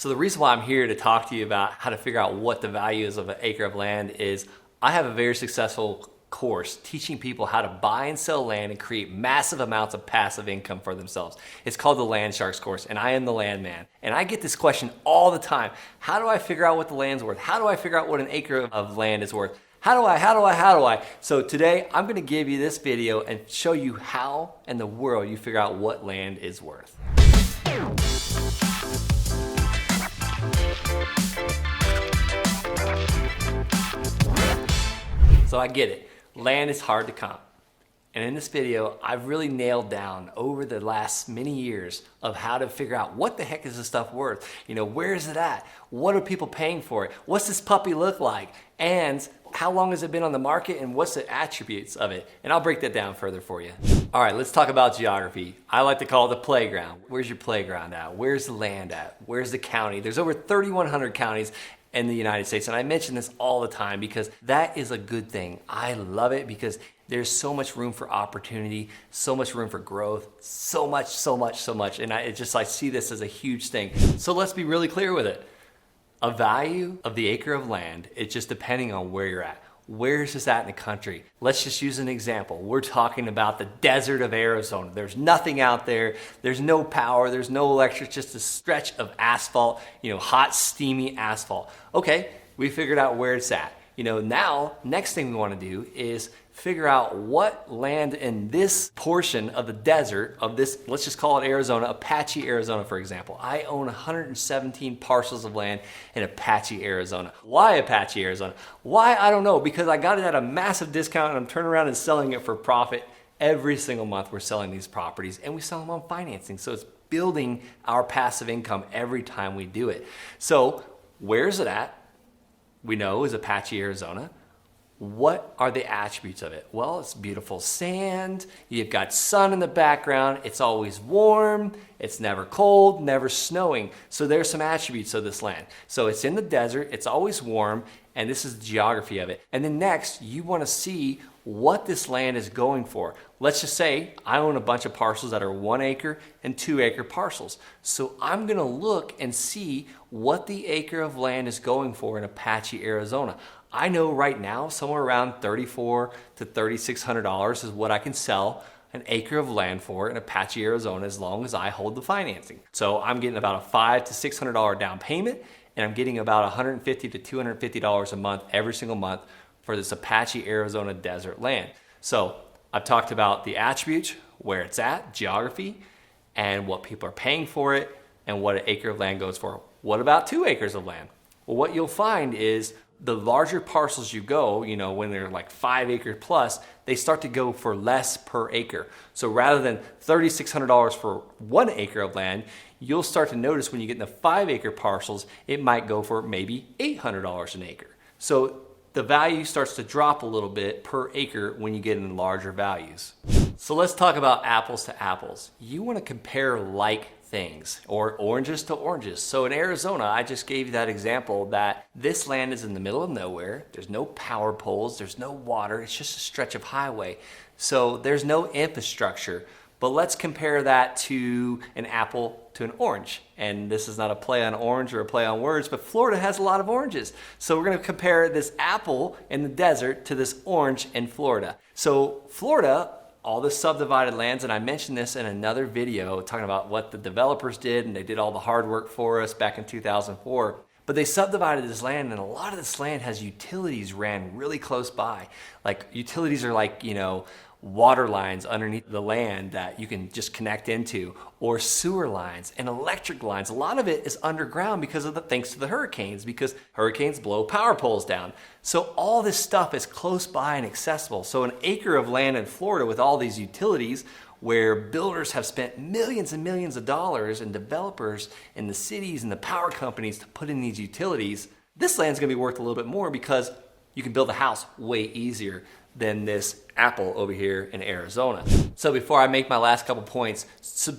So the reason why I'm here to talk to you about how to figure out what the value is of an acre of land is I have a very successful course teaching people how to buy and sell land and create massive amounts of passive income for themselves. It's called the Land Sharks course, and I am the land man. And I get this question all the time. How do I figure out what the land's worth? How do I figure out what an acre of land is worth? How do I? So today I'm gonna give you this video and show you how in the world you figure out what land is worth. So I get it, land is hard to comp. And in this video, I've really nailed down over the last many years of how to figure out what the heck is this stuff worth? You know, where is it at? What are people paying for it? What's this puppy look like? And how long has it been on the market and what's the attributes of it? And I'll break that down further for you. All right, let's talk about geography. I like to call it the playground. Where's your playground at? Where's the land at? Where's the county? There's over 3,100 counties in the United States. And I mention this all the time because that is a good thing. I love it because there's so much room for opportunity, so much room for growth, so much. And I see this as a huge thing. So let's be really clear with it. A value of the acre of land, it's just depending on where you're at. Where is this at in the country? Let's just use an example. We're talking about the desert of Arizona. There's nothing out there. There's no power. There's no electric, just a stretch of asphalt, hot, steamy asphalt. Okay, we figured out where it's at. Now, next thing we want to do is figure out what land in this portion of the desert of this, let's just call it Arizona, Apache, Arizona, for example. I own 117 parcels of land in Apache, Arizona. Why Apache, Arizona? Why? I don't know, because I got it at a massive discount and I'm turning around and selling it for profit. Every single month we're selling these properties and we sell them on financing. So it's building our passive income every time we do it. So where's it at? We know is Apache, Arizona. What are the attributes of it? Well, it's beautiful sand, you've got sun in the background, it's always warm, it's never cold, never snowing. So there's some attributes of this land. So it's in the desert, it's always warm, and this is the geography of it. And then next, you wanna see what this land is going for. Let's just say I own a bunch of parcels that are 1 acre and 2 acre parcels. So I'm gonna look and see what the acre of land is going for in Apache, Arizona. I know right now somewhere around $3,400 to $3,600 is what I can sell an acre of land for in Apache, Arizona, as long as I hold the financing. So I'm getting about a $500 to $600 down payment, and I'm getting about $150 to $250 a month every single month for this Apache, Arizona desert land. So I've talked about the attributes, where it's at, geography, and what people are paying for it, and what an acre of land goes for. What about 2 acres of land? Well, what you'll find is the larger parcels you go, when they're like 5 acre plus, they start to go for less per acre. So rather than $3,600 for 1 acre of land, you'll start to notice when you get into 5 acre parcels, it might go for maybe $800 an acre. So the value starts to drop a little bit per acre when you get into larger values. So let's talk about apples to apples. You want to compare like things, or oranges to oranges. So in Arizona, I just gave you that example that this land is in the middle of nowhere. There's no power poles, there's no water, it's just a stretch of highway. So there's no infrastructure. But let's compare that to an apple to an orange. And this is not a play on orange or a play on words, but Florida has a lot of oranges. So we're gonna compare this apple in the desert to this orange in Florida. So Florida, all the subdivided lands, and I mentioned this in another video talking about what the developers did, and they did all the hard work for us back in 2004. But they subdivided this land, and a lot of this land has utilities ran really close by. Like utilities are like, water lines underneath the land that you can just connect into, or sewer lines and electric lines. A lot of it is underground thanks to the hurricanes, because hurricanes blow power poles down. So all this stuff is close by and accessible. So an acre of land in Florida with all these utilities, where builders have spent millions and millions of dollars, and developers in the cities and the power companies to put in these utilities, this land's gonna be worth a little bit more because you can build a house way easier than this apple over here in Arizona. So before I make my last couple points,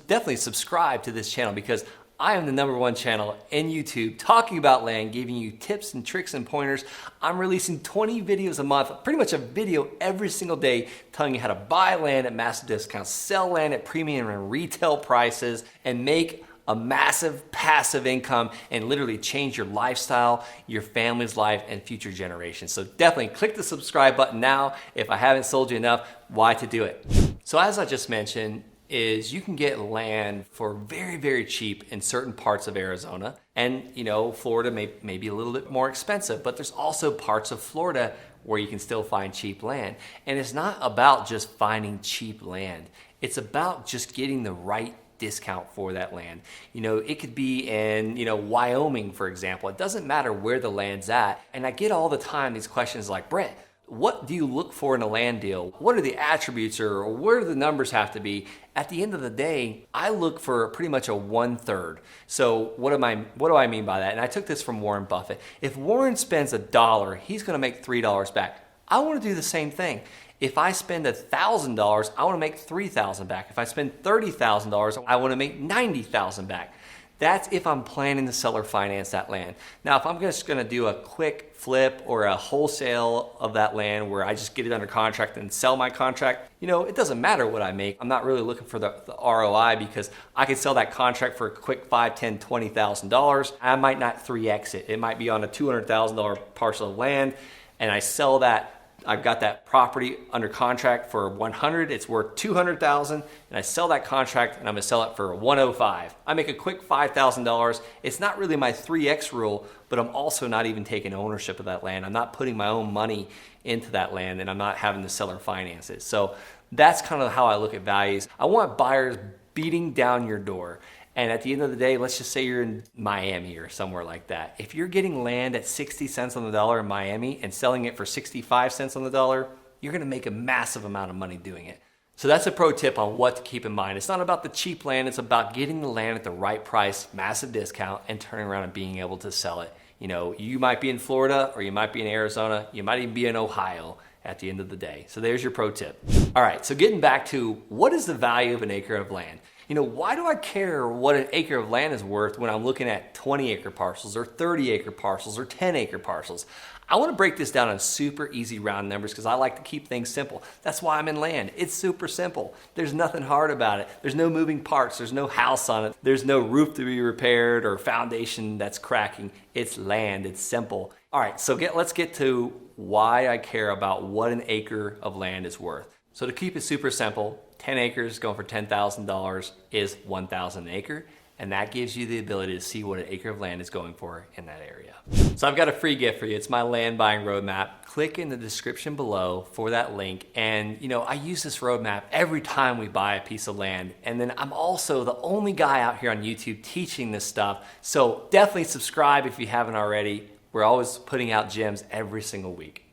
definitely subscribe to this channel, because I am the #1 channel in YouTube talking about land, giving you tips and tricks and pointers. I'm releasing 20 videos a month, pretty much a video every single day, telling you how to buy land at massive discounts, sell land at premium and retail prices, and make a massive passive income and literally change your lifestyle, your family's life, and future generations. So definitely click the subscribe button now. If I haven't sold you enough, why to do it? So as I just mentioned, is you can get land for very, very cheap in certain parts of Arizona. And Florida may be a little bit more expensive, but there's also parts of Florida where you can still find cheap land. And it's not about just finding cheap land. It's about just getting the right discount for that land. It could be in, Wyoming, for example. It doesn't matter where the land's at. And I get all the time these questions like, Brent, what do you look for in a land deal? What are the attributes or where do the numbers have to be? At the end of the day, I look for pretty much a 1/3. So what do I mean by that? And I took this from Warren Buffett. If Warren spends $1, he's going to make $3 back. I want to do the same thing. If I spend $1,000, I want to make $3,000 back. If I spend $30,000, I want to make $90,000 back. That's if I'm planning to sell or finance that land. Now, if I'm just going to do a quick flip or a wholesale of that land where I just get it under contract and sell my contract, it doesn't matter what I make. I'm not really looking for the ROI because I could sell that contract for a quick $5,000, $10,000, $20,000. I might not 3X it. It might be on a $200,000 parcel of land and I sell that. I've got that property under contract for 100, it's worth 200,000, and I sell that contract and I'm gonna sell it for 105. I make a quick $5,000. It's not really my 3X rule, but I'm also not even taking ownership of that land. I'm not putting my own money into that land and I'm not having the seller finance it. So that's kind of how I look at values. I want buyers beating down your door. And at the end of the day, let's just say you're in Miami or somewhere like that. If you're getting land at 60 cents on the dollar in Miami and selling it for 65 cents on the dollar, you're gonna make a massive amount of money doing it. So that's a pro tip on what to keep in mind. It's not about the cheap land, it's about getting the land at the right price, massive discount, and turning around and being able to sell it. You might be in Florida or you might be in Arizona, you might even be in Ohio at the end of the day. So there's your pro tip. All right, so getting back to what is the value of an acre of land? Why do I care what an acre of land is worth when I'm looking at 20-acre parcels or 30-acre parcels or 10-acre parcels? I want to break this down in super easy round numbers because I like to keep things simple. That's why I'm in land. It's super simple. There's nothing hard about it. There's no moving parts. There's no house on it. There's no roof to be repaired or foundation that's cracking. It's land. It's simple. All right, so let's get to why I care about what an acre of land is worth. So to keep it super simple, 10 acres going for $10,000 is $1,000 an acre, and that gives you the ability to see what an acre of land is going for in that area. So I've got a free gift for you. It's my land buying roadmap. Click in the description below for that link, and I use this roadmap every time we buy a piece of land, and then I'm also the only guy out here on YouTube teaching this stuff, so definitely subscribe if you haven't already. We're always putting out gems every single week.